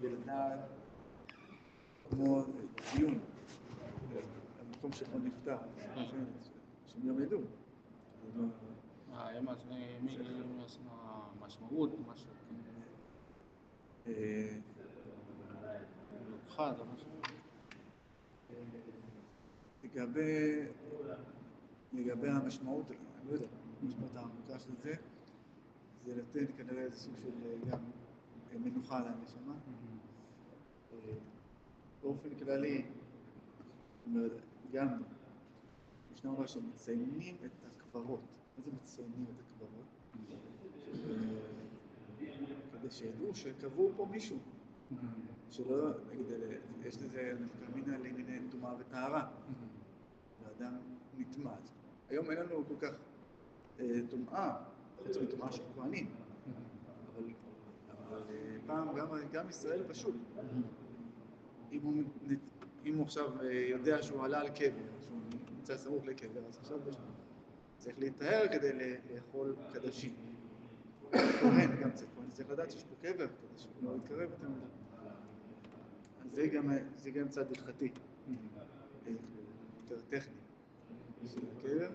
ולדעת כמו ציון, המקום שבו נפטר, שהם ילמדו. יש משמעות, משהו. מיוחד או משהו. לגבי המשמעות, אני לא יודע, המשמעות העמוקה של זה, זה לתת כנראה איזה סוג של גם מנוחה לנשמה. באופן כללי, גם ישנה אומר שמציינים את הקברות. מה זה מציינים את הקברות? כדי שידעו שקבעו פה מישהו. שלא, נגיד, יש לזה נפקא מינה לענייני טומאה וטהרה. האדם נטמא. היום אין לנו כל כך טומאה, חוץ מטומאה של כהנים. אבל פעם גם ישראל פשוט. אם הוא עכשיו יודע שהוא עלה על קבר, שהוא נמצא סמוך לקבר, אז עכשיו צריך להתאר כדי לאכול קדשים. כהן גם צריך לדעת שיש פה קבר, כדי שהוא לא יתקרב יותר מדי. אז זה גם צד הלכתי, יותר טכני של הקבר.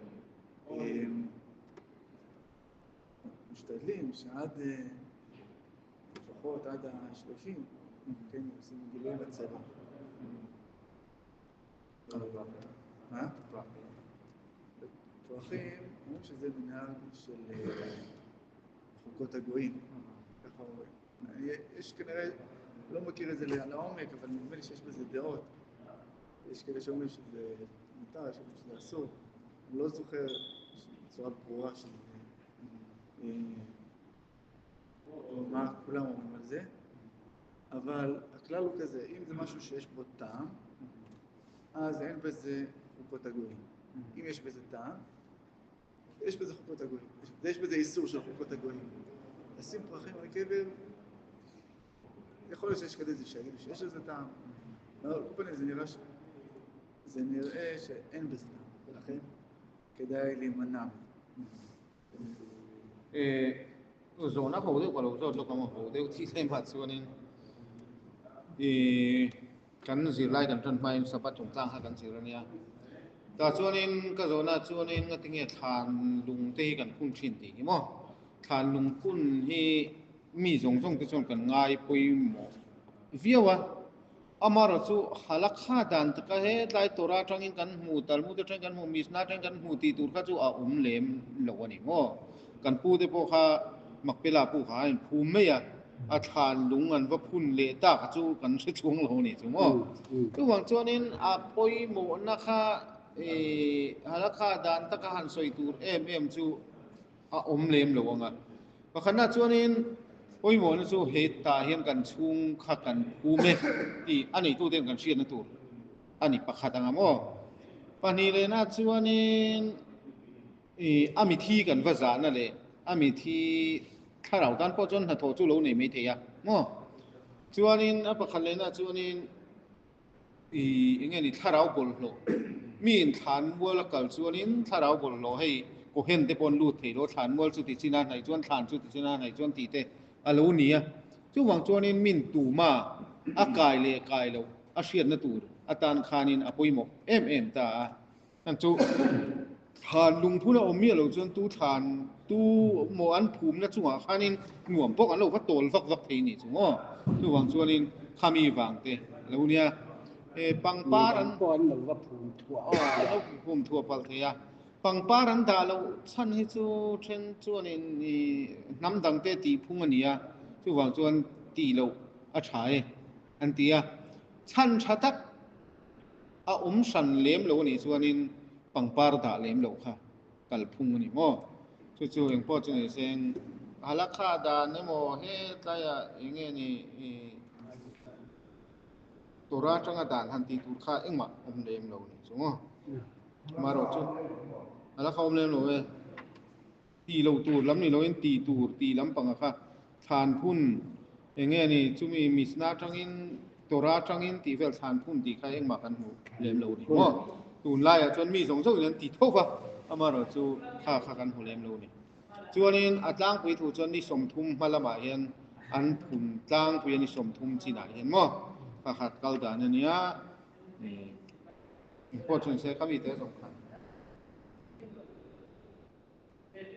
משתדלים שעד לפחות עד ה-30, כן, עושים גילוי בצבע. מה? פרחים, אומרים שזה מנהג של חוקות הגויים. ככה אומרים. יש כנראה, לא מכיר את זה לעומק, אבל נדמה לי שיש בזה דעות. יש כאלה שאומרים שזה מותר, יש כאלה שזה אסור. אני לא זוכר בצורה ברורה של מה כולם אומרים על זה, אבל הכלל הוא כזה, אם זה משהו שיש בו טעם, אז אין בזה חוקות הגויים. אם יש בזה טעם, יש בזה חוקות הגויים. יש בזה איסור של חוקות הגויים. לשים פרחים על קבר, יכול להיות שיש כזה שיגידו שיש לזה טעם. אבל בפנים זה נראה שאין בזה טעם, ולכן כדאי להימנע. zo na ho de ko lo zo lo ko mo ho de ti sai ma chu nin kan zi lai kan tran mai sa pa chung tlang ha kan zi ra nia ta chu nin ka zo na chu nin nga tinge than lung te kan phun thin ti ki mo than lung phun hi mi zong zong te chon kan ngai pui mo viawa amara chu halakha dan ta ka he dai tora tangin kan mu talmu te tang kan mu misna tang kan mu ti tur kha chu a lem lo ani mo kan pu de po kha mặc bê la pu khai pu me ya a than lung an va phun le ta ka chu kan se chung lo ni chu mo tu wang chuan in a poi mo na kha hala kha dan ta ka han soi tur em chu a lem lo nga pa khana chuan in poi mo na chu he ta hian kan chung kha kan pu me ti ani tu den kan sian na tur ani pa kha tanga mo pa ni le na chuan in ami thi kan va za na le ami thi tharau dan po chon ha tho chu lo nei me the ya mo chuanin apa khalena chuanin nge ni tharau bol lo min than wala kal chuanin tharau bol lo hei ko hen te pon lu the lo than wal chu ti china nai chuan than chu ti china nai chuan ti te alo ni ya chu wang chuanin min tu ma a kai le kai lo a hriat na tur atan khanin apoi mo em ta an chu than lung phuna omia lo chuan tu than tu mo an phum na chunga khanin nuam pok an lo va tol vak vak thei ni chungo tu wang chuanin khami wang te lo nia pangparan pon lo va phum thua lo phum thua pal theya pangparan da lo chan hi chu then chuanin nam dang te ti phung ania tu wang chuan ti lo a thai an tia chan thatak a san lem lo ni chuanin pangpar da lem lo kha kal phung ni mo chu eng po chu ni seng halakha da ne mo he ta ya enge ni tora changa dan han ti tur kha engma lem lo ni chu mo maro chu halakha lem lo we ti lo tur lam ni lo en ti tur ti lam pang kha than phun enge ni chu mi misna changin tora changin ti vel than phun ti kha engma kan hu lem lo ni mo tu lai a chon mi song so yan ti tho fa amaro chu kha kan hu lem lo ni จวนนี้อัตลางปุยถูจวนนี้สมทุมมาละมาเห็นอันผุนตางปุยนี้สมทุมจีน่าเห็นมั้งพระขัดเกาดานเนี่ยพอจนเสร็จก็มีแต่สำคัญ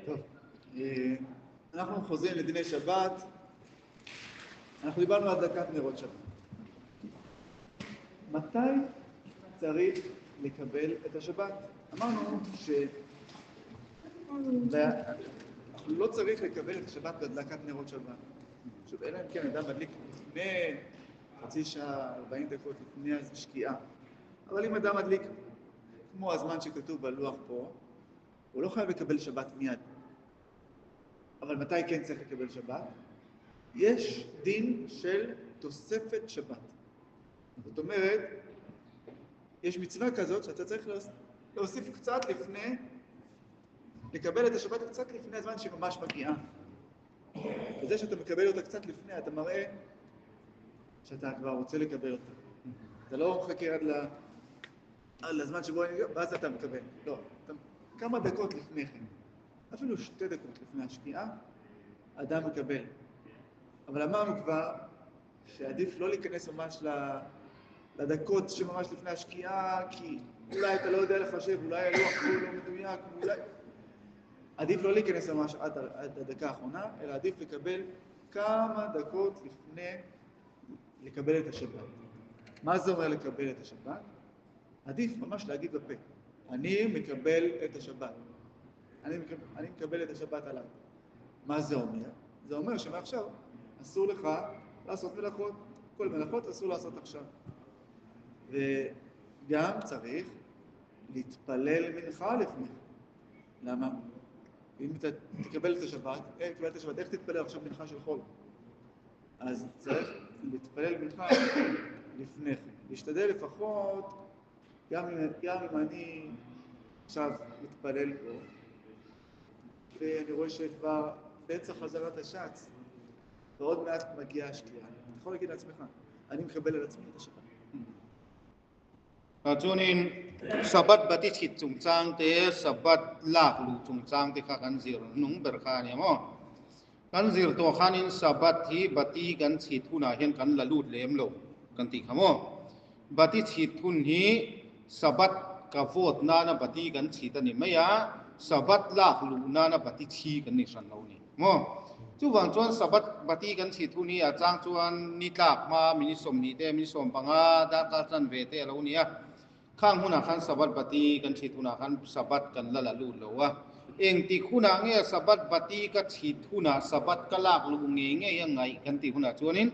טוב, אנחנו חוזרים לדיני שבת. אנחנו דיברנו על הדלקת נרות שבת. מתי צריך לקבל את השבת? אמרנו אנחנו לא צריך לקבל את השבת בהדלקת נרות שבת. שוב, אלא אם כן אדם מדליק לפני חצי שעה, 40 דקות לפני השקיעה. אבל אם אדם מדליק כמו הזמן שכתוב בלוח פה, הוא לא חייב לקבל שבת מיד. אבל מתי כן צריך לקבל שבת? יש דין של תוספת שבת. זאת אומרת, יש מצווה כזאת שאתה צריך להוסיף קצת לפני, לקבל את השבת קצת לפני הזמן שממש מגיעה. וזה שאתה מקבל אותה קצת לפני, אתה מראה שאתה כבר רוצה לקבל אותה. אתה לא מחכה עד לזמן שבו אני ואז אתה מקבל. לא, אתה כמה דקות לפני כן. אפילו 2 דקות לפני השקיעה, אדם מקבל. אבל אמרנו כבר שעדיף לא להיכנס ממש לדקות שממש לפני השקיעה, כי אולי אתה לא יודע לחשב, אולי הלוח פה לא מדויק, אולי... עדיף לא להיכנס ממש עד הדקה האחרונה, אלא עדיף לקבל כמה דקות לפני לקבל את השבת. מה זה אומר לקבל את השבת? עדיף ממש להגיד בפה, אני מקבל את השבת. אני מקבל את השבת עליו. מה זה אומר? זה אומר שמעכשיו אסור לך לעשות מלאכות. כל מלאכות אסור לעשות עכשיו. וגם צריך להתפלל מנחה לפני. למה? אם אתה תקבל את השבת, איך תתפלל עכשיו מנחה של חול? אז צריך להתפלל מנחה לפני כן. להשתדל לפחות, גם אם אני עכשיו מתפלל פה, ואני רואה שכבר באמצע חזרת השץ, ועוד מעט מגיעה השקיעה. אתה יכול להגיד לעצמך, אני מקבל על עצמי את השבת. ช่วงนี้สับัดบัติฉิดจุงจางเตสับัดลากลูจุงจางเตข้ากันซิรนุ่งเบอร์คาเนี่ยมั้งกันซิรตัวข้านินสับัดที่บัติกันฉิดทุนาเห็นกันละลูดเลี้ยมโลกันติขโมบัติฉิดทุนนี้สับัดกาโฟดนานะบัติกันฉิดนี่ไม่ยาสับัดลากลูนานะบัติชีกันนี่สันเรานี่มั้งจู่วังจวนสับัดบัติกันฉิดทุนนี้อาจารย์จวนนิตากมามินิสมนิเตมินิสมปังอาดาการจันเวเตเราเนี่ยข้างหุนาขันสับัดบัติกันฉิดหุนาขันสับัดกันละลูดเลวะเองติขุนาเงี้ยสับัดบัติกันฉิดหุนาสับัดกลากลูเงี้ยยังไงกันติขุนาจวนิน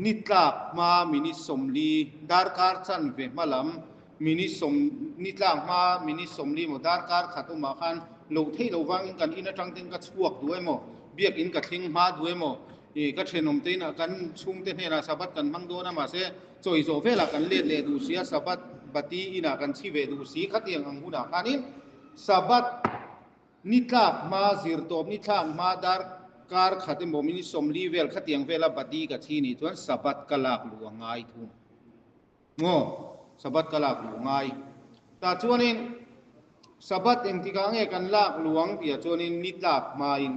นิตากมามินิสมลีดาร์การจันเวมาลำมินิสมนิตากมามินิสมลีโมดาร์การขัดอุมาขันโลกที่เราวางกันอินจังติงกัดสวกด้วยโมเบียกอินกัดทิ้งมาด้วยโมกัดเชนมตีนกันชุ่มเตนเฮนาสับัดกันมังโดนะมาเสจอยโซเฟลกันเลดูเสียสับัดบัติอินากันชีเวดูสีขัดยังอังหุนาขันินสับัดนิตากมาซิรโตนิตากมาดาร์การขัดโมมินิสมลีเวลขัดยังเวลาบัติกัดชีนี่จวนสับัดกลากหลวงง่ายทุ่งโง่สับัดกลากหลวงง่ายแต่จวนินสับัดเองที่กังเอกันลากหลวงเปียจวนินนิตากมาอิน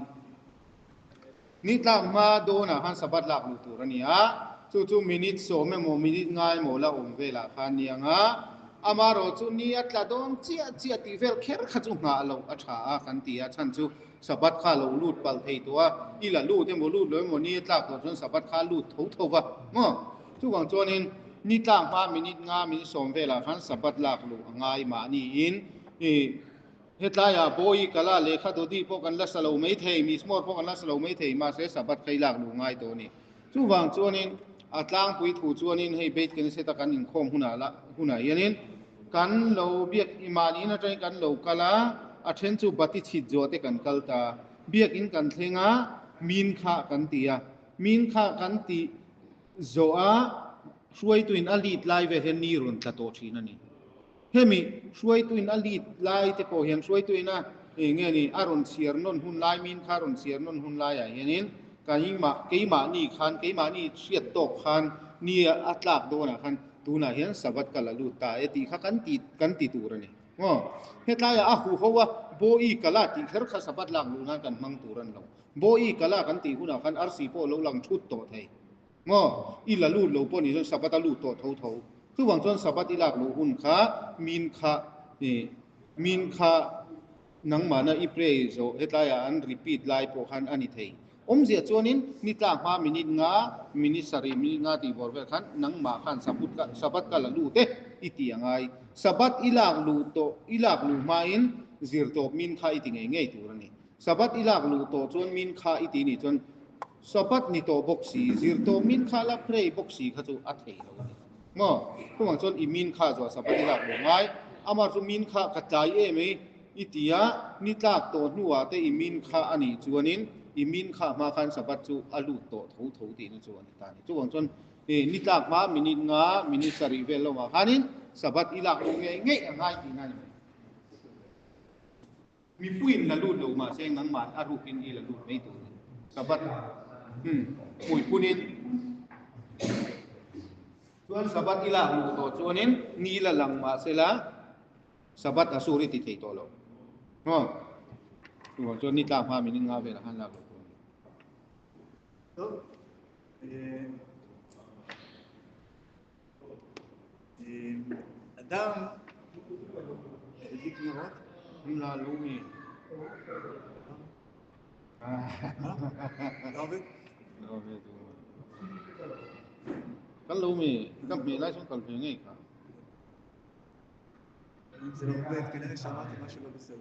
นิตากมาโดนะฮันสับัดลากหลวงตัวนี้ฮะจู่ๆมินิโซเมโมมินิง่ายโมละเวลาขันยังฮะอามาโรจู่นี้อัตลาดอนเจียตีเวลแค่ขัดจุงหาเราอัชชาขันตีอัชันจู่สับัดข้าเราลูดปัลเทตัวอีละลูดเต็มลูดเลยโมนี่อัตลาดตัวจนสับัดข้าลูดทุกวะมั้งจู่วังจวนินนิตากมามินิง่ายมินิโซเวลาขันสับัดลากหลวงง่ายมานี่อินเฮ็ดลายาโบยกะลาเลขาตัวที่พวกกันละสโลไม่เทมีสมอพวกกันละสโลไม่เทมาเสสับัดใครลากหลวงง่ายตัวนี้จู่วังจวนินอัตลางปุยถูจวนินให้เบตกันเสตกันอินคมหุนายันินกันโลเบียกอิมานีนะใจกันโลกะลาอัเชนจูบัติฉิดโจเตกันกัลตาเบียกอินกันเทงามีนขากันตียมีนขากันตีโจอาช่วยตัวอินอลีดไลเวเฮนีรุนตะโตชีนั่นนี่เฮมิช่วยตัวอินอลีดไลเตโกเฮนช่วยตัวอินะเงี้ยนี่อารอนเสียร์นนหุนไลมีนขารอนเสียร์นนหุนไลอย่างนี้กันยิ่งมาเกี่ยมานี่ขันเกี่ยมานี่เสียดตกขันนี่อัตลากโดนะขันตูน่าเห็นสับัดกันละลูตาเอติข้ากันติตูระนี่อ๋อเฮ็ดไรอ่ะหูเขาว่า โบอีกะลาติเคิรคสบัตลังลูนะกันมังตุรันเราโบอีกะลากันติหุนะกันอาร์ซีโปโลลังชุดโตไทยงออีละลูโลปอนี่สบัตลูโตเท่าๆคือวังจนสบัตอีลากลูหุนคะมินคะนี่มินคะนังมานะอีเปรโซเฮตายอันรีพีทไลโปคันอันนี้ไทยเสียจวนินนิตลากมามินิงามินิสรีมินิงาตีบอร์เวคันนังมาคันสบัตกะละลูเตอิติยังไงสบัตอีลากลูโตอีลากลูมาอินzirto min kha iti ngai turani sabat ilak lu to chon min kha iti ni chon sabat ni to boxi zirto min kha la prei boxi kha chu a thei lo ni ngo kumang chon i min kha zo sabat ilak lu ngai amar chu min kha ka chai e me itia ni tlak to nuwa te i min kha ani chuanin i min kha ma khan sabat chu alu to tho ti ni chuan ta ni chuang chon ni tlak ma minit nga minit sari vel lo ma khanin sabat ilak lu ngai angai ti naiมีปุ้ยละลูดลงมาเส้นนังมันอารูปินอีละลูดไม่ตัวสบัดปุ้ยปุ้นินส่วนสบัดอีละลูตัวส่วนนี้นี่ละหลังมาเสละสบัดอสูริติเทโตโลส่วนนี้ตามพามินิงาเวลาหันละลูאדם הדליק נרות Melalui. Kalau kan bila sung kalau pengen kan. זה לא עובד, כנראה שאמרתי משהו לא בסדר.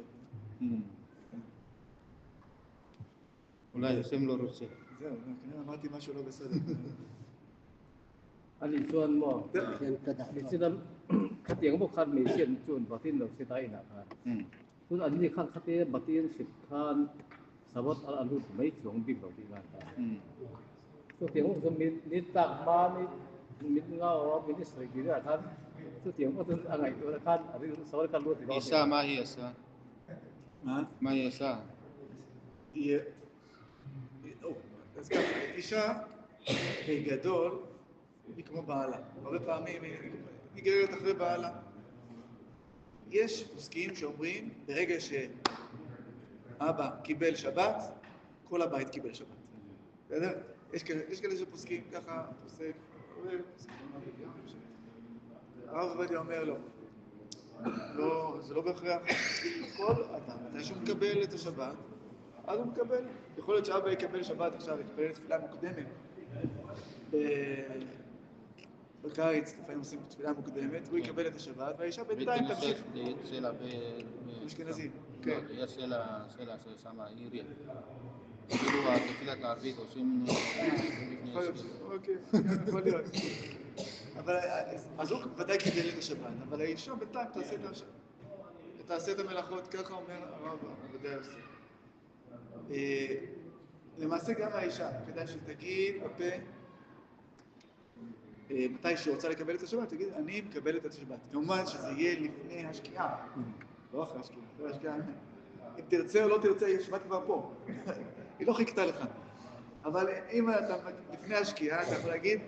אולי יוסם לא רוצה. זהו, כנראה אמרתי משהו לא בסדר.อันนี้ส่วนบ่มีสินคติของพวกคันมีเสียนส่วนบ่ทินเราสิได้นะครับส่วนอันนี้คันคติบ่ทิน10คันสวัสดิ์อันรุไม่ช่วงบิ๊กบ่ที่ว่าส่วนเตียงของมีนิตักมานี่มิเงามีนิสัยดีท่านส่วนเตียงของอะไรตัวท่านอันนี้สวัสดิ์กันรู้ที่ Isa Mahisa. Mahisa. אז ככה, אישה בגדול היא כמו בעלה. הרבה פעמים היא נגררת אחרי בעלה. יש פוסקים שאומרים, ברגע שאבא קיבל שבת, כל הבית קיבל שבת. בסדר? יש כאלה שפוסקים ככה, פוסק, הרב עובדיה אומר לו, לא, זה לא בהכרח. כל אדם, מתי שהוא מקבל את השבת, אז הוא מקבל. יכול להיות שאבא יקבל שבת עכשיו, יקבל תפילה מוקדמת. בקיץ, לפעמים עושים תפילה מוקדמת, הוא יקבל את השבת, והאישה בינתיים תמשיך. אשכנזים, כן. יש שאלה ששמה עיריה. כאילו התפילת הערבית עושים... אוקיי, יכול להיות. אז הוא ודאי קיבל את השבת, אבל האישה בינתיים תעשה את המלאכות, ככה אומר הרב עובדיה יוסף. למעשה גם האישה, כדאי שתגיד בפה, מתי שהיא רוצה לקבל את השבת, תגיד, אני מקבל את השבת. כמובן שזה יהיה לפני השקיעה, לא אחרי השקיעה. אם תרצה או לא תרצה, השבת כבר פה. היא לא חיכתה לך. אבל אם אתה לפני השקיעה, אתה יכול להגיד,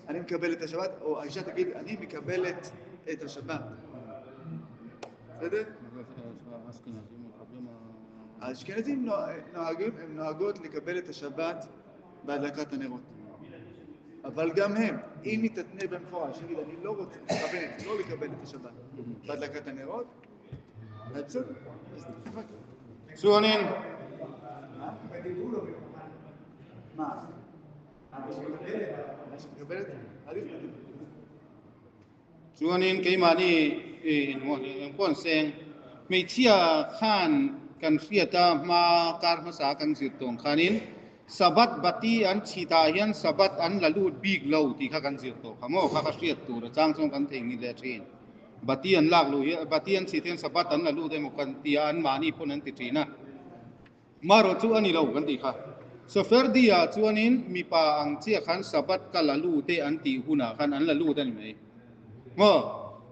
אני מקבל את השבת, או האישה תגיד, אני מקבלת את השבת. בסדר? האשכנזים נוהגות לקבל את השבת בהדלקת הנרות. אבל גם הם, אם היא תתנה במפורש, נגיד, אני לא רוצה, מכוונת, לא לקבל את השבת בהדלקת הנרות, אז בסדר. Suonin. מה? שמקבלת? עדיף. Suonin kay mani pon seng may tia khan kan fiata ma kar masa kan sirtong khanin sabat bati an chita hian sabat an lalut big lo ti kha kan sirto khamo kha ka fiat tu ra chang chong kan theng ni le thin bati an lak lu hi bati an chiten sabat an lalu de mo kan ti an mani pon an ti thina maro chu ani lo kan ti kha so ferdia chuanin mi pa ang chia khan sabat ka lalu te an ti huna khan an lalu dan mai mo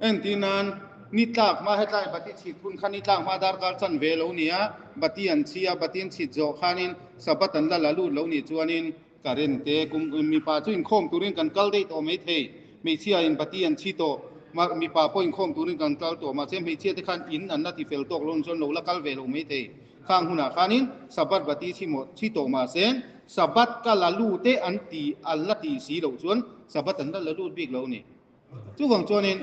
en tinan ni tlak ma hetlai bati chit phun khan ni tlak ma dar kal chan ve lo nia bati an chia bati an chit jo khanin sabat an la lalu lo ni chuanin karen te kum mi pa chu in khom turin kan kal dei to mai thei mi chia in bati an chi to มามีป่าป้อยข้อมตัวนึงกันตลตัวมาเซมให้เชียที่คันอินอันนั้นที่เฟลตกลงจนโลละกัลเวลไม่เตข้างหุนาขานินสับัดบัติที่หมดที่โตมาเซนสับัดกะละลูเตอันตีอัลละตีสีเหล่าจวนสับัดอันนั้นละลูบิกเหล่านี่ทุกฝั่งจวนนี้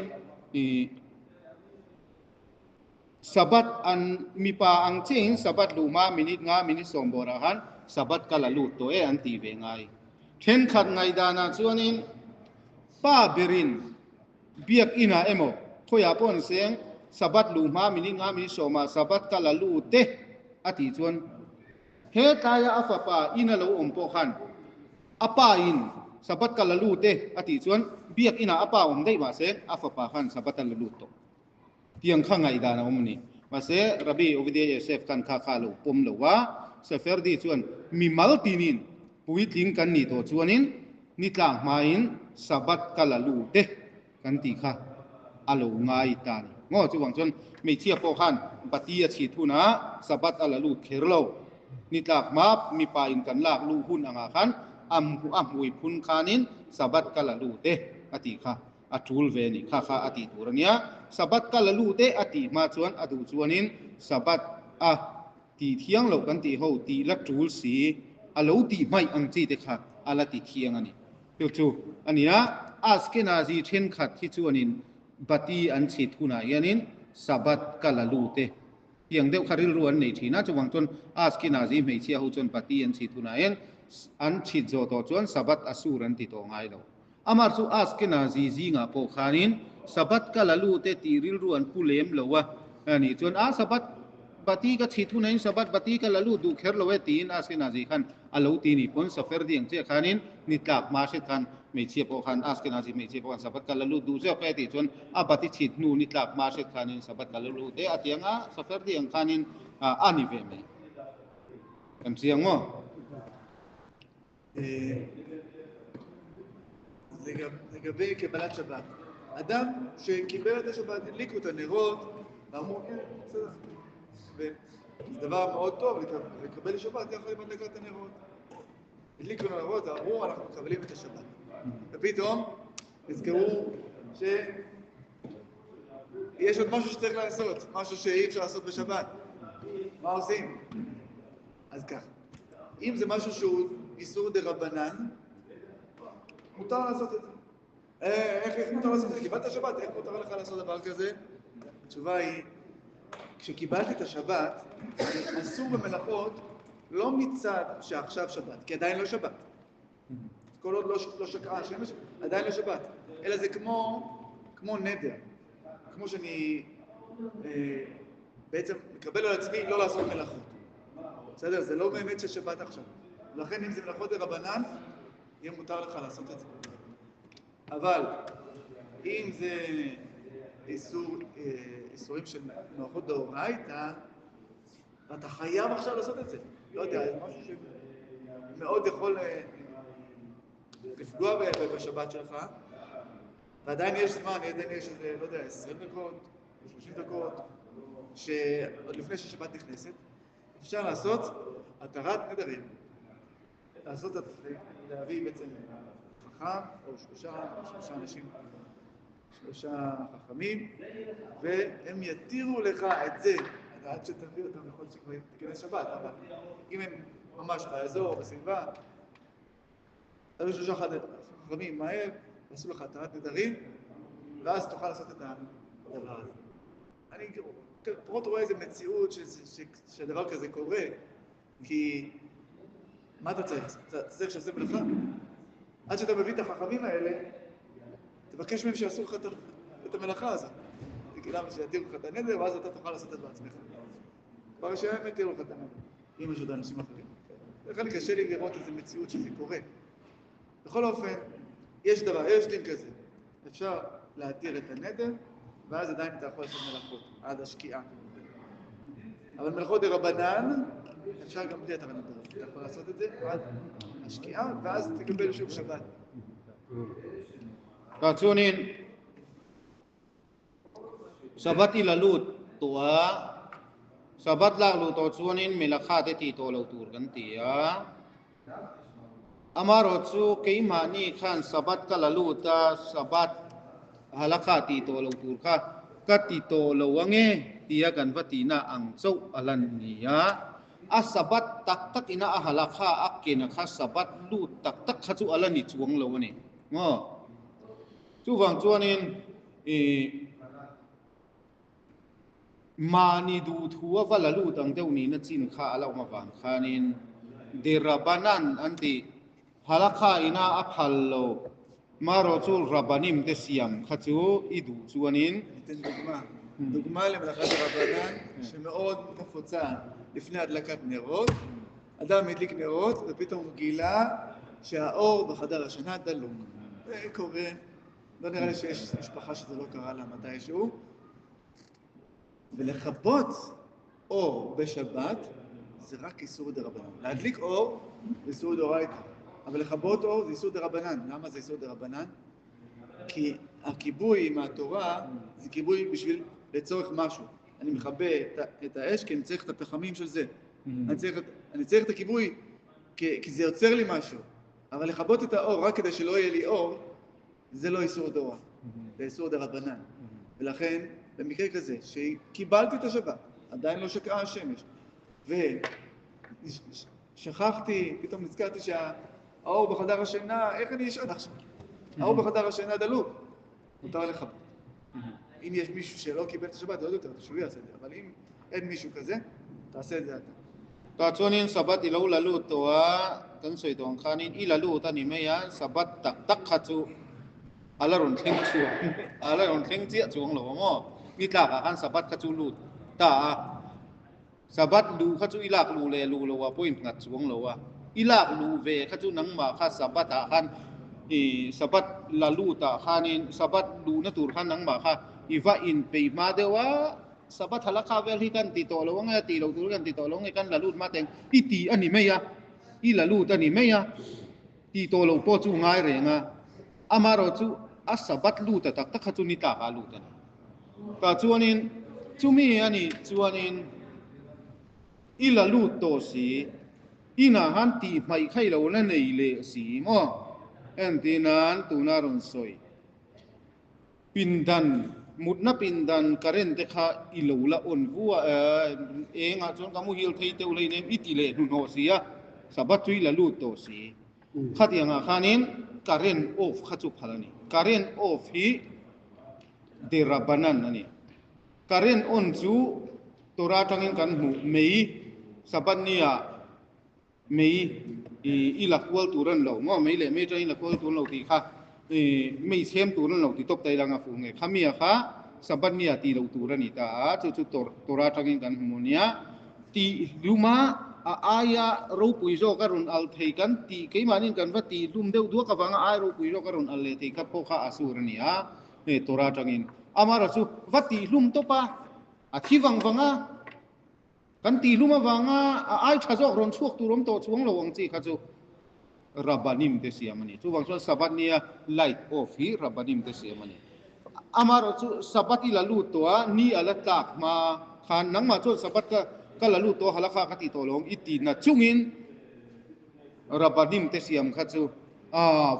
sabat an mi pa ang ching sabat luma minute nga minute somborahan sabat kalalut to an ti ve ngai then khat ngai dana chuanin pa berin biak ina emo thoya pon seng sabat luma minute nga minute soma sabat kalalut te ati chuan he kaya afapa ina lo ompo khan apa in sabat kalalut te ati chuan biak ina apa om dei ma seng afapa khan sabat kalalut to tiang kha ngai dana omni ma se rabi ovide yosef kan kha kha lo pom lo wa sefer di chuan mi mal tinin puitling kan ni to chuanin ni tlang main sabat kalalu te kan ti kha alo ngai tan ngo chuwang chon me chia po khan batia chi thuna sabat alalu kherlo ni tlak map mi pa in kan lak lu hun anga khan am hui phun khanin sabat kalalu te ati kha atul ve ni kha kha ati turania sabat kalalu te ati ma chuan adu chuanin sabat a ti thiang lo kan ti ho ti la tul si alo ti mai ang chi te kha ala ti thiang ani tu chu ania askenazi then khat thi chuanin bati an chi thuna yanin sabat kalalu te tiang deuh kharil ruan nei thina chuwang chon askenazi mei chia ho chon bati an chi thuna yan an chi zo to chuan sabat asur an ti to ngai lo amar chu askenazi zinga po khanin sabat kalalu te tiril ruan pulem lowa ani chuan a sabat bati ka chi thunain sabat bati kalalu du kher lowe tin askenazi khan alo ti ni pon safer diang che khanin nitlak ma se khan me che po khan askenazi me che po khan sabat kalalu du che pe ti chuan a bati chi nu nitlak ma se khanin sabat kalalu te atianga safer diang khanin ani ve me kan siang mo לגבי קבלת שבת. אדם שקיבל את השבת, הדליקו את הנרות, ואמרו, כן, בסדר. וזה דבר מאוד טוב לקבל לשבת, יחד עם הדלקת הנרות. הדליקו את הנרות, ואמרו, אנחנו מקבלים את השבת. ופתאום, נזכרו שיש עוד משהו שצריך לעשות, משהו שאי אפשר לעשות בשבת. מה עושים? אז כך. אם זה משהו שהוא איסור דרבנן, מותר לעשות את זה. איך מותר לעשות את זה? קיבלת השבת, איך מותר לך לעשות דבר כזה? התשובה היא, כשקיבלתי את השבת, אסור במלאכות לא מצד שעכשיו שבת, כי עדיין לא שבת. כל עוד לא שקעה השמש, עדיין לא שבת. אלא זה כמו נדר. כמו שאני בעצם מקבל על עצמי לא לעשות מלאכות. בסדר? זה לא באמת של שבת עכשיו. לכן אם זה מלאכות דרבנן, יהיה מותר לך לעשות את זה. אבל אם זה איסורים של מלאכות דאורייתא, ואתה חייב עכשיו לעשות את זה. לא יודע, זה משהו שמאוד יכול לפגוע בשבת שלך, ועדיין יש זמן, עדיין יש, לא יודע, 20 דקות, 30 דקות, שעוד לפני ששבת נכנסת, אפשר לעשות התרת נדרים. לעשות את זה, להביא בעצם חכם, או שלושה אנשים, שלושה חכמים, והם יתירו לך את זה, עד שתביא אותם לכל שכבר תיכנס שבת, אבל אם הם ממש באזור, בסביבה, תביא שלושה חכמים מהר, ועשו לך התרת נדרים, ואז תוכל לעשות את הדבר הזה. אני פחות רואה איזו מציאות שדבר כזה קורה, כי מה אתה צריך? אתה צריך שעושה מלאכה? עד שאתה מביא את החכמים האלה, תבקש מהם שיעשו לך את המלאכה הזאת. למה שיתירו לך את הנדר, ואז אתה תוכל לעשות את בעצמך. כבר שהם יתירו לך את הנדר, אם יש עוד אנשים אחרים. לכן קשה לי לראות איזו מציאות שזה קורה. בכל אופן, יש דין כזה. אפשר להתיר את הנדר, ואז עדיין אתה יכול לעשות מלאכות, עד השקיעה. אבל מלאכות דרבנן, אפשר גם בלי התרת נדר. אתה יכול לעשות את זה עד השקיעה, ואז תקבל שוב שבת. Kacunin sabat ilalut tua sabat lalu to chuanin milakha te ti to lo tur kan tia amaro chu keima ni khan sabat kalalu ta sabat ฮาละคาตีโตลงตูค่ะกติโตโลวงเงตียกันวตินาอังโซอลันนียะอัสบัตตักตักอินาฮาละคาอักเกนะคัสบัตลูตักตักขจุอลันนิจวงโลวนี่งอจูฟังจวนินมานีดูทัววะละลูตังเดวนี้นะจินค่าเรามาฟังคานินเดรบานันอันติฮาละคาอินาอัพฮัลโลมารอจูลรบานิมเตเซียมขจูอิดูจวนินניתן דוגמה למלאכת הרבנן שמאוד נפוצה לפני הדלקת נרות. אדם הדליק נרות ופתאום הוא גילה שהאור בחדר השינה דלוק. זה קורה, לא נראה לי שיש משפחה שזה לא קרה לה מתישהו. ולכבות אור בשבת זה רק איסור דרבנן. להדליק אור זה איסור דאורייתא, אבל לכבות אור זה איסור דרבנן. למה זה איסור דרבנן? כי הכיבוי מהתורה זה כיבוי בשביל לצורך משהו. אני מכבה את האש כי אני צריך את הפחמים של זה. אני צריך את הכיבוי כי זה יוצר לי משהו. אבל לכבות את האור רק כדי שלא יהיה לי אור, זה לא איסור תורה. זה איסור דרבנן. ולכן, במקרה כזה, שקיבלתי את השבת, עדיין לא שקעה השמש, ושכחתי, פתאום נזכרתי שהאור בחדר השינה, איך אני אשען עכשיו? האור בחדר השינה דלוק, מותר לכבות. אם יש מישהו שלא קיבל את השבת, זה עוד יותר, שהוא יעשה את זה, אבל אם אין מישהו כזה, תעשה את זה אתה. ตอนช่วงนี้สบัดอีละลูตัวกันสวยตรงคานินอีละลูตานี่ไม่ยะสบัดตักตักขจูอะไรรุนเทงชัวอะไรรุนเทงเจียจวงหรอมั้งนี่ตากอันสบัดขจูลูตาสบัดลูขจูอีลักลูเลลูโลวะปุ่ยงัดจวงโลวะอีลักลูเวขจูนังมาข้าสบัดอันสบัดละลูตาคานินสบัดลูนัตุรขันนังมาข้าอีว่าอินไปมาเดวะสบัดฮาละคาเวลที่กันติโตโลวะไงติโลตุรกันติโตโลวะกันละลูมาเต็งอีตีอันนี้ไม่ยะอีละลูตานี่ไม่ยะติโตโลปอจูง่ายเรงะอามารอจูอัสบัดลูตตักตักขจูนิตากาลูตันกาจวนินจูมีอันนี้จวนินอีละลูโตสีอีน่าหันตีไม่ใครเราเล่นในเลสีมั้งเอ็นตีนั้นตูนารุนสวยปินดันมุดนับปินดันการเรนเตค่าอีหลูละอ่อนวัวเองอ่ะจนกามูฮิลเทยเตวเลยเนี่ยอิติเลนุนโฮสีอ่ะสบัดจุยละลูโตสีขัดยังอ่ะขานินการเรนออฟขัดจุพลานี่การเรนออฟฮีเดราบานันนั่นนี่การเรนอ่อนจูตัวราจังอินกันหูเมย์สบัดเนี่ยเมย์อีหลักวัลตุรันเราเมย์เลยเมย์จะอีหลักวัลตุรันเราที่ค่ะไม่เชื่อมตุรันเราที่ตบไตรังอาฟูงเงขมีอะค่ะสบัดเนี่ยตีเราตุรันนี่ตาจุตัวราจังอินกันหูเนี่ยตีลุมาอายะรูปุยโจการุนอัลเทกันตีกี่มานินกันว่าตีลุมเดียวดัวกับฟังอายรูปุยโจการุนอัลเลเทกันพวกข้าอาสูรนี่อ่ะตัวราจังอินอามาราสูว่าตีลุมโตปะอาทิวังฟังอ่ะกันตีลุมาฟังอ่ะอายข้าโจกรอนช่วงตุรมโตช่วงระวังจีข้าโจรับบานิมเตเสียมันนี่ช่วงส่วนสับัดเนี่ยไลท์ออฟฮีรับบานิมเตเสียมันนี่อามาราสูสับัดที่ละลูตัวนี่อะไรตักมาขันนังมาช่วงสับัดก็ละลูตัวฮาละคากติโตลงอิตินะจุงินรับบานิมเตเสียมข้าโจ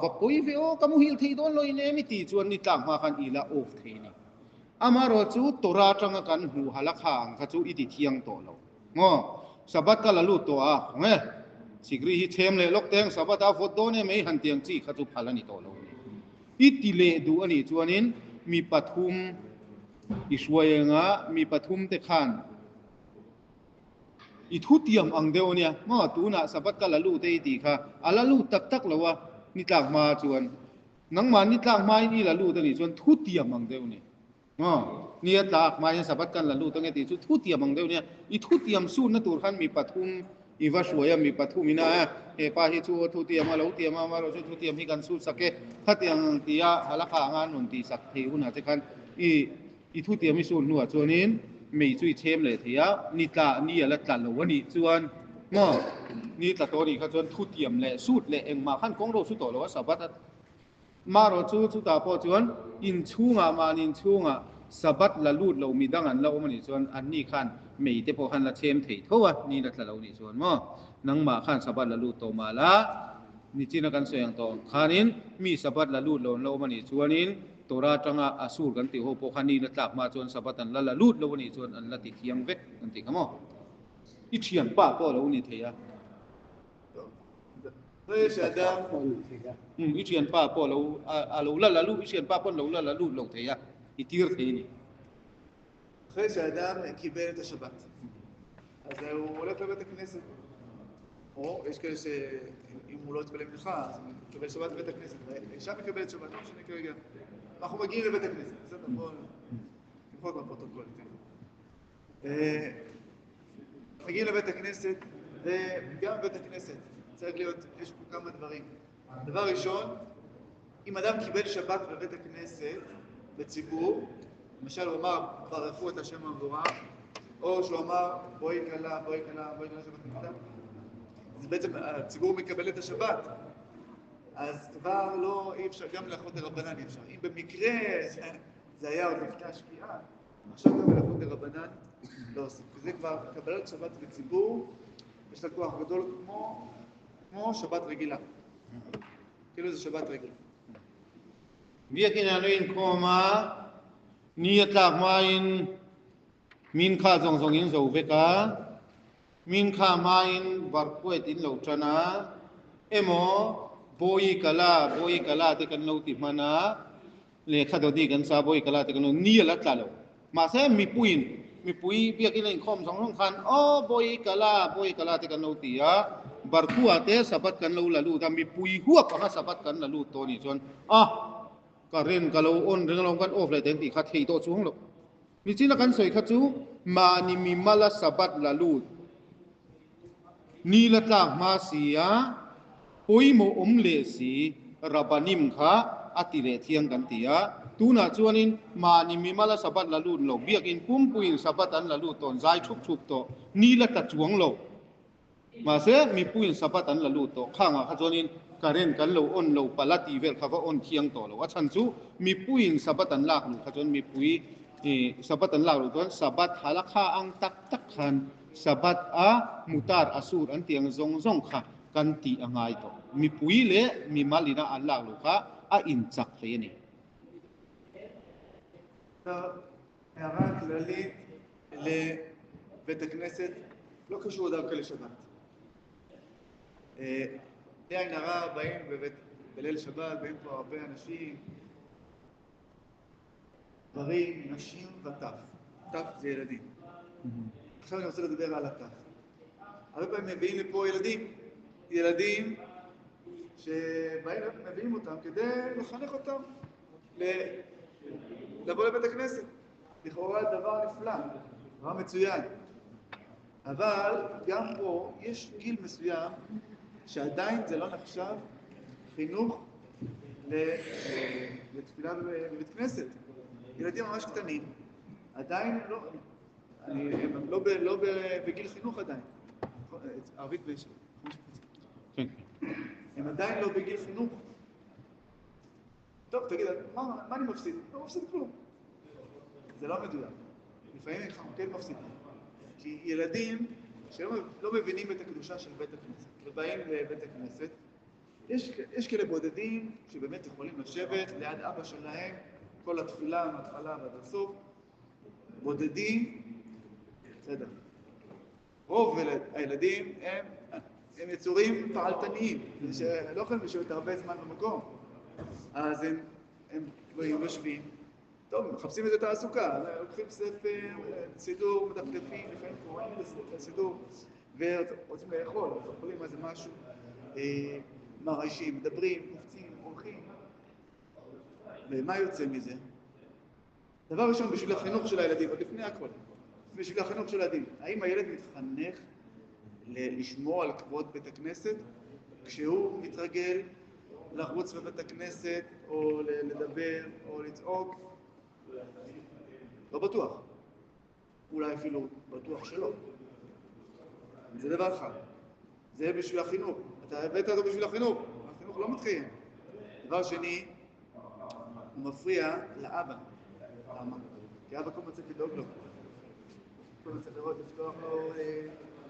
ว่าปุยเวโอกัมูฮิลทีโดนลอยเนี่ยมิติจวนนี่ต่างมากันอีละโอฟทีนี่อามารอจูตัวราจังกันหูฮาละคางข้าจูอิติเทียงโตเรางอสบัดก็ละลูตัวของสิกรีฮิเทมเลยลกเตงสบัดอาฟดโดเนี่ยไม่หันเตียงจีข้าจูพาลนี่โตเราอิติเลดูอันนี้จวนนี้มีปฐุมอิสวยงะมีปฐุมเตขันอีทุติยมอังเดียวเนี่ยมาตูน่ะสบัดก็ละลูเตอีตีค่ะอะละลูตักแล้ววะนิตากมาจวนนังมานิตากมานี่ละลูตัวนี้จวนทุติยมอังเดียวเนี่ยเนี่ยตากมาสบัดกันละลูตัวนี้ตีจุดทุติยมอังเดียวเนี่ยอีทุติยมสู้นัตุขันมีปฐุมอีวะสวยมีปฐุมินะปาฮิจูทุติยมละอุติยมมาเราทุติยมฮิกันสู้สักเกขัดยังตียาฮาละคางานนุนตีสักเทอุณาจะกันอีทุติยมมิสู้นัวจวนนี้ไม่ช่วยเชมเลยทีอ่ะนี่ตานี่ละตัดแล้ววันนี้จวนนี่ตัดตัวนี้เขาจวนทุติยมเลยสูดเลยเองมาขั้นของเราสุดต่อแล้วว่าสบัดมาเราสู้ตาพอจวนอินชูงามาอินชูงาสบัดละลูดเรามีดังอันเรามันนี่จวนอันนี้ขั้นไม่แต่พอขั้นละเชมเถิดเท่าว่านี่ละเรานี่จวนนังมาขั้นสบัดละลูดโตมาละนี่จีนกันเสียงโตขานินมีสบัดละลูดเรามันนี่จวนนี้ ตราจังอาสูรกันติโหโปคันีละตากมาจนสะบัดอันละลูดแล้วนี่จนอันละติเทียงเวกกันติกะมออีเทียนป้าก็แล้วนี่เทียויש אדםอีเทียนป้าก็แล้วแล้วละลูดอีเทียนป้าก็แล้วละลูดแล้วเทียอีตีร์เทียนี่ אחרי שאדם קיבל את השבת אז הוא הולך לבית הכנסת או יש כאלה שאם הוא לא התפלל מנחה אז הוא מקבל שבת בבית הכנסת האישה מקבלת שבת, לא משנה כרגע אנחנו מגיעים לבית הכנסת בסדר, בואו נמחוק בפרוטוקול מגיעים לבית הכנסת וגם בבית הכנסת צריך להיות, יש פה כמה דברים דבר ראשון, אם אדם קיבל שבת בבית הכנסת בציבור למשל הוא אמר, ברכו את השם המבורך או שהוא אמר, בואי קלה, בואי קלה, בואי קלה שבת נקדה אז בעצם הציבור מקבל את השבת אז כבר לא, אי אפשר, גם לאחות דרבנן אי אפשר אם במקרה זה היה עוד לפני השקיעה עכשיו גם לאחות דרבנן לא עושים וזה כבר קבלת שבת בציבור יש לה כוח גדול כמו שבת רגילה כאילו זה שבת רגילה ויקינה נוין קומה niat lak main min kha zong in zo veka min kha main barpuet in lo chana emo boi kala te kan lo ti mana le kha do di kan sa boi kala te kan lo ni la tla lo ma se mi pui biakin in khom song long khan o boi kala te kan lo ti ya barku ate sabat kan lo la lu da mi pui huak ka sabat kan la lu to ni chonก็เรียนกะโลอ้นเรื่องลงกันโอฟเลยเต็มที่คัดที่โตสูงหรอกมีจินกันสวยคัดจูมานิมิมาลสบัดละลูดนีละตากมาเสียปุยโมอมเลสีระบานิมคะอติเลเทียงกันตียตูน่าจวนินมานิมิมาลสบัดละลูดโลเบียกินปุ้มปุยสบัดอันละลูดตอนใจชุบโตนีละตะจวงโลมาเสมีปุยสบัดอันละลูดโตข้างคัดจวนินการเรียนกันเราอ้นเราปลาตีเวลข้าว่าอ้นเทียงต่อเราว่าฉันจูมีปุยสับตันลากหรือข้าจนมีปุยสับตันลากหรือตัวสับหาลักข้าอังตักขันสับมุตาร์อสูรอันเตียงซงค่ะกันตีอ่างไงต่อมีปุยเละมีมาลีน่าอันลากหรือข้าอินจักเลยนี่ הערה כללית לבית הכנסת לא קשור דווקא לשבת עין הרע באים בליל שבת, באים פה הרבה אנשים, גברים, נשים וטף. טף זה ילדים. עכשיו אני רוצה לדבר על הטף. הרבה פעמים מביאים לפה ילדים שבאים מביאים אותם כדי לחנך אותם לבוא לבית הכנסת. לכאורה דבר נפלא, דבר מצוין. אבל גם פה יש גיל מסוים שעדיין זה לא נחשב חינוך לתפילה בבית כנסת. ילדים ממש קטנים, עדיין הם לא בגיל חינוך עדיין. ערבית בישב. הם עדיין לא בגיל חינוך. טוב, תגיד, מה אני מפסיד? לא מפסיד כלום. זה לא מדויק. לפעמים אנחנו כן מפסידים. כי ילדים שלא מבינים את הקדושה של בית הכנסת ובאים לבית הכנסת יש כאלה בודדים שבאמת יכולים לשבת ליד אבא שלהם כל התפילה מההתחלה ועד הסוף בודדים בסדר רוב הילדים הם יצורים פעלתניים שלא יכולים לשבת הרבה זמן במקום אז הם יושבים טוב, מחפשים את התעסוקה, לוקחים ספר, סידור, מדפדפים, לפעמים קוראים לסידור ורוצים לאכול, אוכלים איזה משהו, מרעישים, מדברים, מופצים, הולכים. ומה יוצא מזה? דבר ראשון, בשביל החינוך של הילדים, עוד לפני הכל, בשביל החינוך של הילדים, האם הילד מתחנך לשמור על כבוד בית הכנסת כשהוא מתרגל לחוץ בבית הכנסת או לדבר או לצעוק? לא בטוח. אולי אפילו בטוח שלא. זה דבר אחד. זה בשביל החינוך. אתה הבאת אותו בשביל החינוך. החינוך לא מתקיים. דבר שני, הוא מפריע לאבא. למה? כי אבא כל מצא לדאוג לו. כל מצא לראות, לפתוח לו,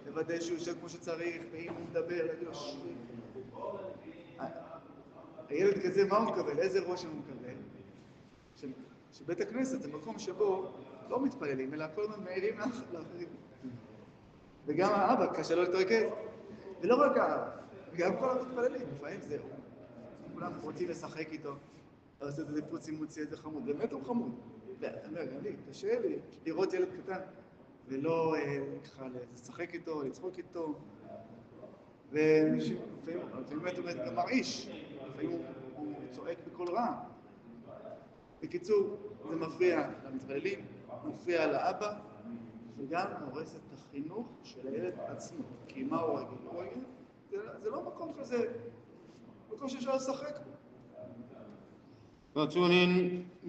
לוודא שהוא יושב כמו שצריך, ואם הוא מדבר, להגיד לו שוי. הילד כזה, מה הוא מקבל? איזה רושם הוא מקבל? שבית הכנסת זה מקום שבו לא מתפללים, אלא כל הזמן מעירים לאחרים. וגם האבא קשה לו להתרכז. ולא רק האבא, גם כל המתפללים, לפעמים זהו. כולם רוצים לשחק איתו, לעשות איזה פוצי מוציא, איזה חמוד. באמת הוא חמוד. גם לי, קשה לי לראות ילד קטן, ולא ככה לשחק איתו, לצחוק איתו. ולפעמים באמת גם מרעיש, לפעמים הוא צועק בקול רע. בקיצור, זה מפריע למתפללים, מפריע לאבא, וגם הורס את החינוך של הילד עצמו. כי מה הוא רגיל? הוא רגיל? זה לא מקום כזה, מקום שאפשר לשחק בו. ก็ช่วงนี้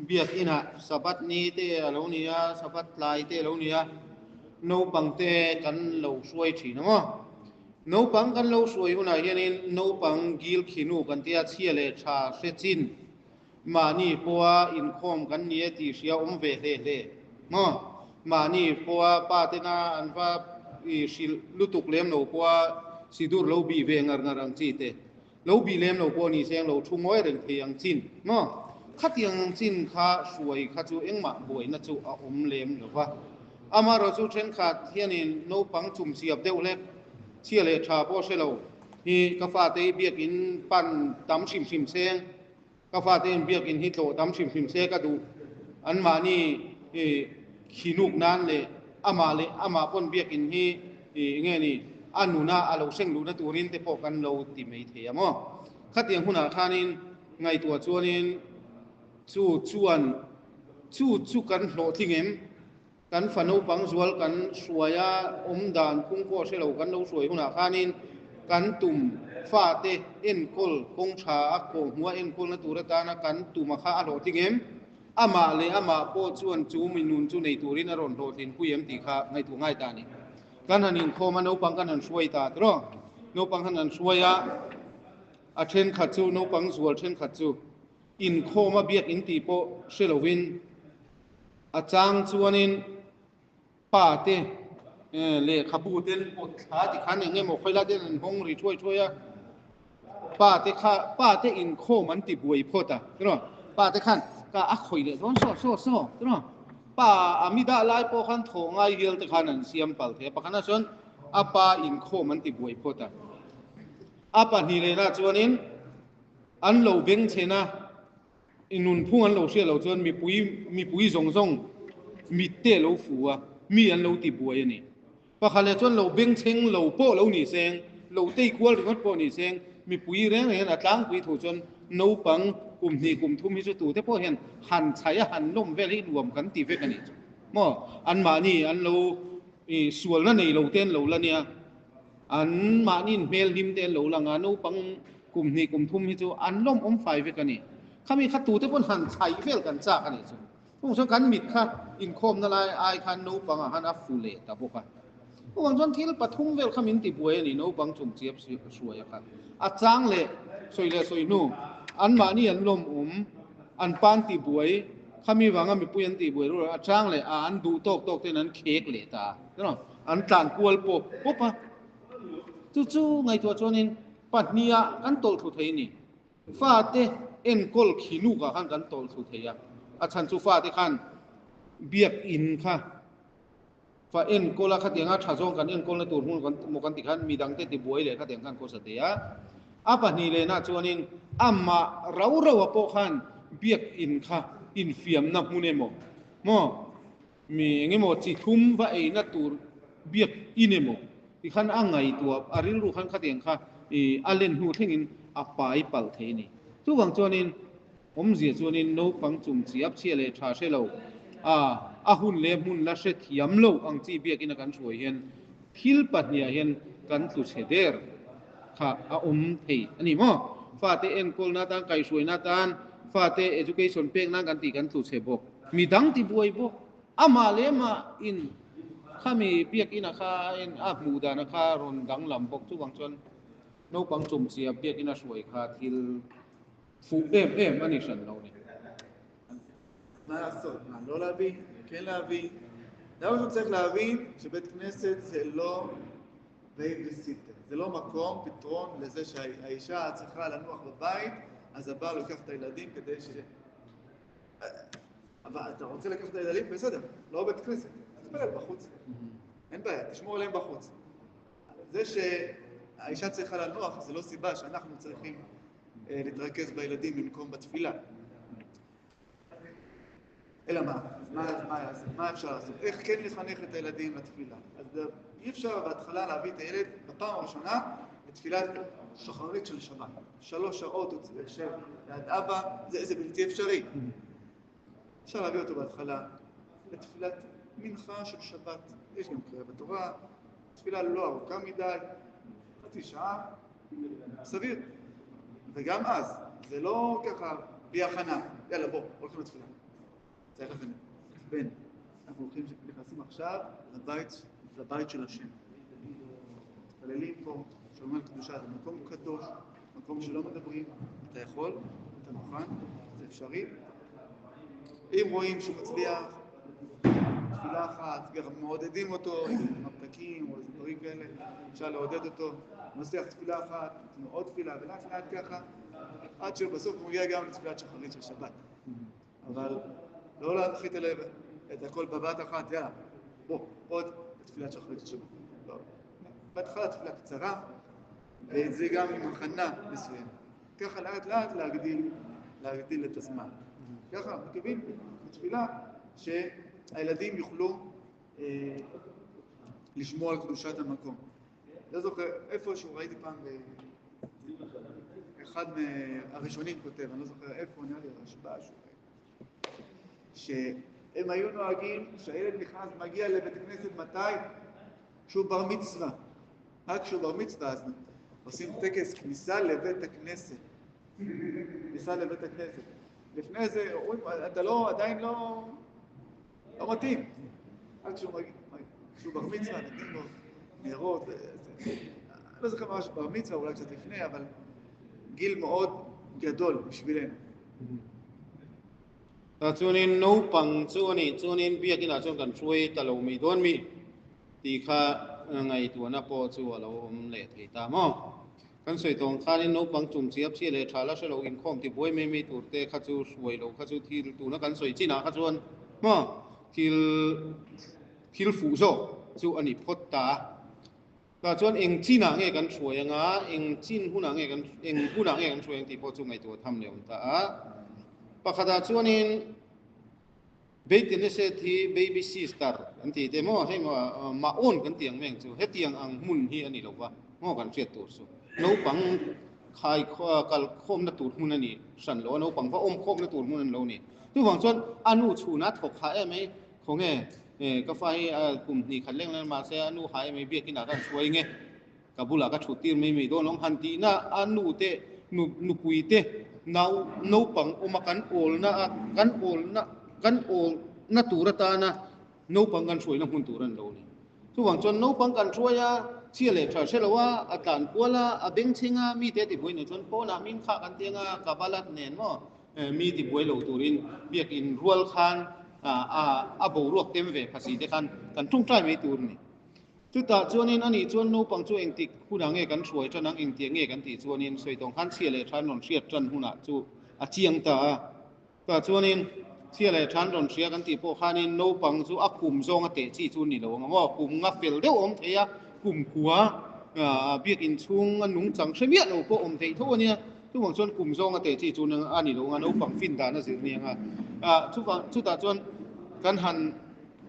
เบียกอินะสะบัดนี้เตะเหล่านี้สะบัดลายเตะเหล่านี้โนบังเตะกันเหล่าสวยทีนะมั้งโนบังกันเหล่าสวยหุ่นไหนยันนี่โนบังกิลขินูกันเตียเชียเลชาเซจินมานี่ปัวอินคอมกันเนี่ยตีเสียเวเล่มั้งมานี่ปัวป้าเตน่าอันว่าสิลุตุกเลี้ยมโนปัวสิดูเราบีเวงรังจีเตเราบีเลี้ยมโนปัวนี่เสียงเราชุ่มไว้เรื่องเทียงจินมั้งขัดยังจินข้าสวยข้าจูเอ็งมาบ่อยนะจูอาเลี้ยมหรือว่าอามาเราจูเช่นขาดเฮียนี่โนปังจุ่มเสียบเดียวเล็กเชี่ยเลยชาพ่อเชลล์ฮีกาฟาเตเบียกินปั่นตำชิมเซงกาฟาเตเบียกินฮิตโตตำชิมเซก็ดูอันมานี่ขีนุกนั้นเลยอามาปนเบียกินฮีเงี้ยนี่อันนูน่าอาเราเซ็งดูนะตัวนี้เตปอกันเราติไม่เทียมอ่ะขัดยังหุ่นอาคานินไงตัวจวนนินจู่กันโหลทิ้งเอ็มกันฝันเอาปังสวลกันสวยด่านคุ้งโคเชลกันเราสวยหุ่นอาคานินกันตุ่มฟาเตเอ็นโคลคงชาอักโคหัวเอ็นโคลนะตัวตานะกันตุ่มข้าโหลทิ้งเอ็มอามาเลยอามาโปจวนจูมินุนจูในตัวนี้นรนโหลทิ้งคุยเอ็มตีข้าไงตัวง่ายตานี่กันหันอินโคมันเอาปังกันหันสวยตาตรอเอาปังหันสวยอาเช่นขัดจูเอาปังสวลเช่นขัดจูอินโคมาเบียกอินตีโปเชลวินอาจางชวนินป้าเตเลขบูเตนปดขาที่ขันอย่างเงี้ยหมกไฟละเดนห้องรีช่วยป้าเตอินโคมันติบวยพอตาเนาะป้าเตขันก็อักข่อยเลยร้อนโซ่เนาะป้าอามิดาไลโปขันโถงไอเฮียลตะขันนั่นเสียมปัลเทปะขันนั่นส่วนอาป้าอินโคมันติบวยพอตาอาป้านี่เลยนะชวนินอันเราเบ่งเชนะอินุนพุ่งอันเราเชื่อเราจนมีปุยส่งมีเตะเราฟูมีอันเราติบวยนี่พอเขาเลยจนเราเบ่งเชงเราโป้เราหนีเซงเราเตะควอลหรือว่าโป้หนีเซงมีปุยแรงนะตั้งปุยถูจนโนปังกลุ่มนี้กลุ่มทุ่มฮิสุตูแต่พอเห็นหันใช้หันล้มเวลีรวมกันตีเวกันนี่มั่วอันมานี่อันเราส่วนนั้นนี่เราเต้นเราละเนี่ยอันมานี่เมลดิมเต้นเราละงานโนปังกลุ่มนี้กลุ่มทุ่มฮิสุอันล้มไฟเวกันนี่ข้ามีขัดตูแต่พอหันใช้เวลกันจากกันนี่พวกชนกันมิดค่ะอินโคมนั่นแหละไอคันโนปังหันอัฟฟูเลตาพวกกันพวกชนที่ปฐุมเวลขามินติบวยนี่โนปังจุ่มเจี๊ยบสวยครับอาจางเล่สวยนู่อันมานี่อันลมอันปานติบวยขามีวังมีปุยอันติบวยรู้อาจางเล่อันดูตกเท่านั้นเค้กเลตาเนาะอันจานกวลปุ๊บอ่ะจู่ๆไงตัวชนินปัดเนียกันโตทุเทนี่ฟาเตเอ็นโกลขีนูกะกันโตทุเทียอาชันสุฟาเตขันเบียกอินค่ะฟาเอ็นโกลขัดยังชาจงกันเอ็นโกลตัวหุ่นกันโมกันติขันมีดังเตติบวยเลยขัดยังกันโคสเตียอาปะนี่เลยนะชวนินอามาเราปอขันเบียกอินค่ะอินเฟียมนับมุเนโมมีเงี้ยโมจิทุมว่าไอ้นัตัวเบียกอินเนโมที่ขันอ่างไงตัวอาริลูขันขัดยังค่ะอาเลนหูเท่งอินอาปายปัลเทนี่ทุกวันชวนินผมเสียชวนินโนปังจุ่มเสียบเชี่ยเลยชาเชลอาหุ่นเล่หุ่นละเสถียมโลอังจีเบียกินกันช่วยเห็นทิลปัดเนี่ยเห็นกันตุเสเดอร์ค่ะเทอันนี้มั้งฟาเตเอ็นโกลนาตันไก่ช่วยนาตันฟาเตเอจุเกชันเป็กนั่งกันตีกันตุเสบกมีดังที่บวยบกอามาเลมาอินข้ามีเบียกินนะคะอินอาบูดานะคะรอนดังลำบกทุกวันจนโนปังจุ่มเสียเบียกินช่วยค่ะทิลฟูอันนี้ฉันเราเนี่ย מה לעשות? מה, לא להבין? כן להבין? דבר שהוא צריך להבין שבית כנסת זה לא בייביסיטר, זה לא מקום, פתרון לזה שהאישה צריכה לנוח בבית, אז הבעל לוקח את הילדים כדי ש... אבל אתה רוצה לקחת את הילדים? בסדר, לא בית כנסת, תתפלל בחוץ. אין בעיה, תשמור עליהם בחוץ. זה שהאישה צריכה לנוח, זה לא סיבה שאנחנו צריכים להתרכז בילדים במקום בתפילה. אלא מה אפשר לעשות? איך כן לחנך את הילדים לתפילה? אז אי אפשר בהתחלה להביא את הילד בפעם הראשונה לתפילת שחרית של שבת. 3 שעות הוא יושב ליד אבא, זה בלתי אפשרי. אפשר להביא אותו בהתחלה לתפילת מנחה של שבת. יש גם קריאה בתורה, תפילה לא ארוכה מדי, חצי שעה, סביר. וגם אז, זה לא ככה בלי הכנה, יאללה בוא, הולכים לתפילה. צריך לכם, בן, אנחנו הולכים נכנסים עכשיו לבית של השם. מתפללים פה, שומעים על קדושה, זה מקום קדוש, מקום שלא מדברים, אתה יכול, אתה מוכן, זה אפשרי. אם רואים שהוא מצליח, תפילה אחת, גם מעודדים אותו, עם הפתקים או איזה דברים כאלה, אפשר לעודד אותו, מצליח תפילה אחת, נתנו עוד תפילה, ולאט לאט ככה, עד שבסוף הוא מגיע גם לתפילת שחרית של שבת. אבל לא להנחית אליו את הכל בבת אחת, יאללה, בוא, עוד תפילת שחרית של שבת. לא. בהתחלה תפילה קצרה, וזה גם עם הכנה מסוים. ככה לאט לאט להגדיל את הזמן. ככה מקווים בתפילה שהילדים יוכלו לשמור על קדושת המקום. לא זוכר, איפשהו ראיתי פעם אחד מהראשונים כותב, אני לא זוכר איפה, נראה לי רשב"א, שהם היו נוהגים שהילד נכנס, מגיע לבית הכנסת מתי? כשהוא בר מצווה. רק כשהוא בר מצווה, אז עושים טקס כניסה לבית הכנסת. כניסה לבית הכנסת. לפני זה, אתה עדיין לא מתאים. רק כשהוא בר מצווה, נתנים לו נרות. לא זוכר ממש בר מצווה, אולי קצת לפני, אבל גיל מאוד גדול בשבילנו. chuanin no pang chuanin biakin a chuan kan troi talo mi don mi ti kha ngai tu na po chu alo le thei ta mo kan soi tong khanin no pang chum chiap chi le thala se lo in khom ti boi me mi tur te kha chu suai lo kha chu thil tu na kan soi china kha chuan mo thil fu zo chu ani phot ta ta chuan eng china nge kan suai anga eng chin huna nge kan eng huna nge kan suai ti po chu ngai tu tham le ta pakada chuanin beitine se thi baby sister anti demo he ma on kan tiang meng chu he tiang ang mun hi ani lo wa ngo kan chet tur su no pang khai kal khom na tur mun ani san lo no pang va om khom na tur mun an lo ni tu wang chuan anu chuna thok kha e mai khonge ka fai kum ni khan leng lan ma se anu hai mai bia kina kan suai nge kabula ka thutir mai do long han ti na anu te nu pui te no pang umakan ol na turata na no pang kan suai na hun turan lo ni tu wang chon no pang kan suaya chia le thar selawa atan kuala abeng chinga mi te ti boi no chon po na min kha kan tenga kabalat nen mo mi ti boi lo turin biak in rual khan a bo ruak tem ve phasi de kan tung trai mai tur ni chu ta chuanin ani chuan no pang chu eng tik khuna nge kan suai chanang eng tiang nge kan ti chuanin soi tong khan chia le than non siat tran huna chu a chiang ta chuanin chia le than ron sia kan ti po khanin no pang chu a kum zong a te chi chu ni lo ngo kum nga fel deu om theya kum khuwa biak in chung anung chang shemia lo po om thei tho nia chu wang chuan kum zong a te chi chu nang ani lo nga no pang fin da na zir ni nga chu ta chuan kan han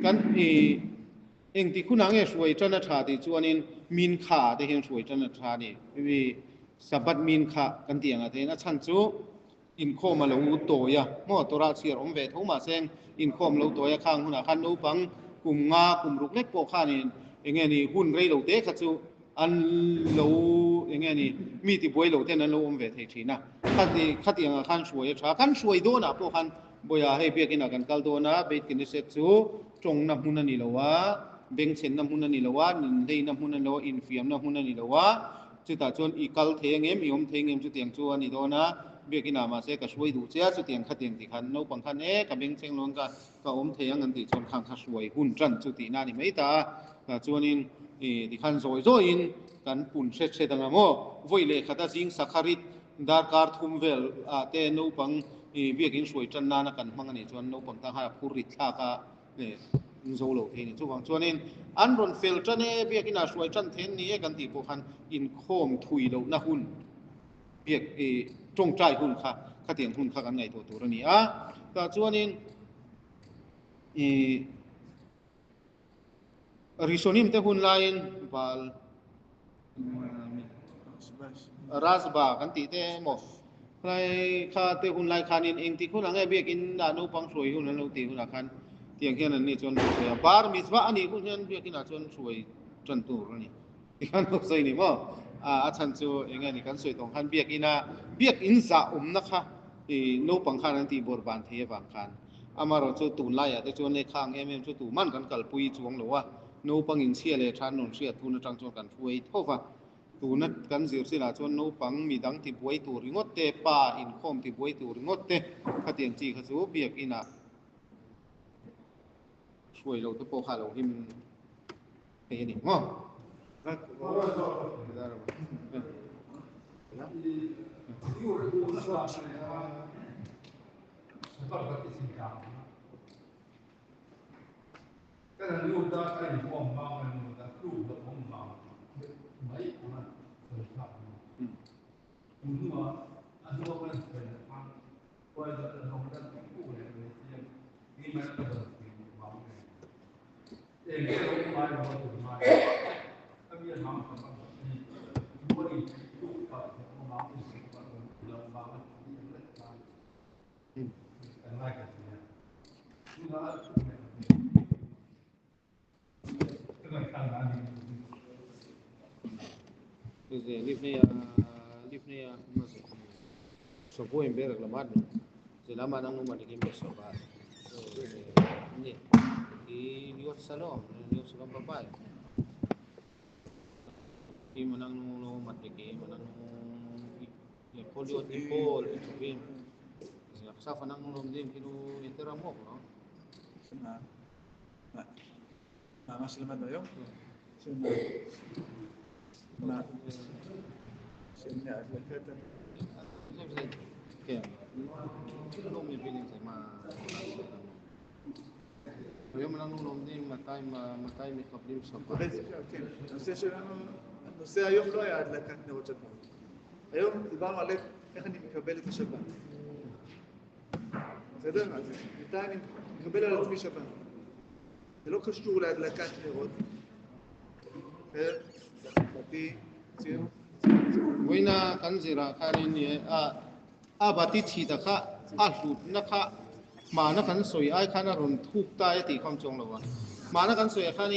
kan eng ti khuna nge suai chana tha ti chuanin min kha te hen suai chana tha ni wi sabat min kha kan tianga te na chan chu in khom ma lo to ya mo tora chiar om ve thoma seng in khom lo to ya khang huna khan no pang kum nga kum ruk lek po kha ni enge ni hun rei lo te kha chu an lo enge ni mi ti boi lo te nan lo om ve thei thina khati anga khan suai tha khan suai do na po khan boya he pe kina kan kal do na be kin se chu chong na hun ani lo wa beng chen na hun ani lo wa nin dei na hun ani lo in fiam na hun ani lo wa chu ta chon I kal thengem I om thengem chu tiang chu ani do na bekina ma se ka suai du chia chu tiang khateng ti khan no pang khan e ka beng cheng long ka om theng an ti chon khang kha suai hun tran chu ti na ni mai ta chuanin ti khan zoi in kan pun se danga mo voile khata jing sakharit dar kar thum vel te no pang เบียกินสวยจันนานะกันมังนี่จวนโนปังตาหาผู้ริทากะเนี่ยโซโลเทนี่ทุกวังจวนนี้อันรอนเฟลจันเบียกินสวยจันเทนนี่กันที่พวกคันอินโคมถุยโลนะหุ่นเบียกจงใจหุ่นค่ะคาเตียงหุ่นค่ะกันไงตัวนี้ก็จวนนี้ริโซนิมเตหุ่นไลน์บาลราสบากันติเตมอใครคาเตหุ่นไลน์คานินเองที่คุณหลังเบียกินดานุปังสวยหุ่นนั้นเราตีหุ่นละคันเตียงแค่นั้นนี่จนสวยบาร์มิสวะอันนี้คุณเห็นเบียกินจนสวยจนตัวนี่อีกอันก็สวยนี่มั้งอาจารย์จูเองนี่กันสวยตรงคันเบียกินซานะคะโนปังคานันตีบอร์บานเทียบางคันอามาเราจูตูนไล่แต่จวนในข้างจูตูมันกันกัลปุยจวงหรือว่าโนปังอินเชียเลยทานนนเชียตูนจังจวนกันช่วยเท่าว่าตูนัดกันเสียสิลาจวนโนปังมีดังที่บวยตูริงดเตป่าอินคอมที่บวยตูริงดเตคาเตียงจีขสูเบียกินช่วยเราทุกโปขาเราหิมเฮนี่มั้งKada liuta kai bom ma man da kru da bom ma mai ona ta unua adu kan pen pa ko da no da ku le ni ma da ma e le ma ma ma abia ma ma ni mo ni ku pa ma ma ku pa la ma ma ni le ta kan ma ka ni unua Jadi lifnya masuk. Sopo yang berak lemah. Selama nang rumah di kimber sobat. Ini di New Salom bapak. Di manang no mat di manang ya polio tipol itu bin. Ya sa fanang no din kilo interamok no. מה שלמדנו היום? מה? הדלקת... כן, לא מבינים זה מה... היום אנחנו לומדים מתי מקבלים שבת. כן, הנושא שלנו, הנושא היום לא היה הדלקת נרות שבת. היום דיברנו על איך אני מקבל את השבת. בסדר? אז מתי אני מקבל על עצמי שבת. זה לא קשור להדלקת נרות. בתי, ציון. וינה כנזירה כאן בתי תחיתך, שוט נכה, מה נכן סוי, כאן רון תחוק תאי כמה צ'ון לווה. מה נכן סוי כאן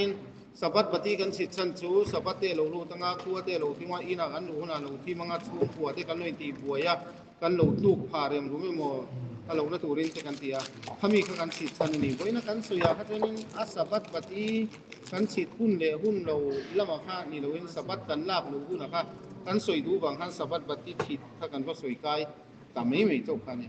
סבת בתי כאן סיצ'נצו, סבת תלו, תנגה קוה תלו, תימה אינה כאן לונה לו, תימה צ'ון קוה תכאן לא איתי בויה, כאן לא תלוק פערים, רומי מו, kalau na turin te kan tia kami kan sit san ni boina kan suya ha tenin asabat pati kan sit hun le hun lo lama kha ni lo in sabat kan lak lo hun kha kan soi du bang han sabat pati thit kha kan ba soi kai ta mai mai chok kha ni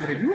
Review